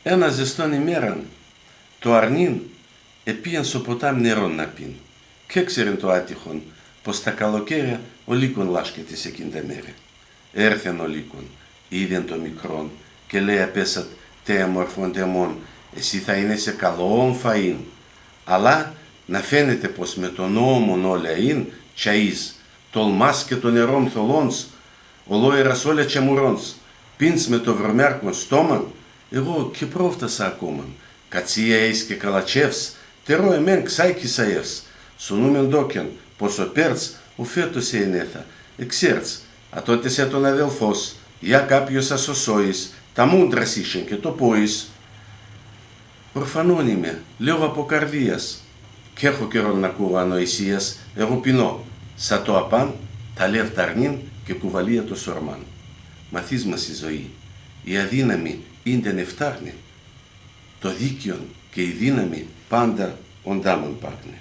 Ένα ζεστόν ημέραν, το αρνήν επίαν στο ποτάμι νερό να πίν. Και ξέρεν το άτυχον, πως τα καλοκαίρια ο λύκον λάσκεται σε εκείνη τα μέρη. Έρθεν ο λύκον, είδεν το μικρόν και λέει απέσat τέα μορφών τεμών, εσύ θα είναι σε καλόν φαΐν. Αλλά να φαίνεται πως με τον νόμον όλα είναι τσαΐς, τολμάς και το νερόν θολώνς, ολόιρας όλα τσαμουρώνς, πίνς με το βρωμιάρκον στόμαν, εγώ και πρόφτασα ακόμα. Κατσία εις και καλατσεύς, τερό εμέν ξάικη σαεύς, σουνούμεν δόκεν, πως ο Πέρτς ο φέτος ενέθα, εξέρτς, α τότε σε τον αδελφός, για κάποιος ασωσόης, τα μούντρας ήσεν και το πόης. Ορφανόν είμαι, λέω από καρδίας, κι έχω καιρόν να ακούω ανοησίας, εγώ πεινώ, σα το απάν, τα λεύ ταρνήν και κουβαλία το σορμάν. Μαθείς μας η ζωή, η αδύναμη ίντε νεφτάρνη, το δίκαιον και η δύναμη πάντα οντάμον πάγνε.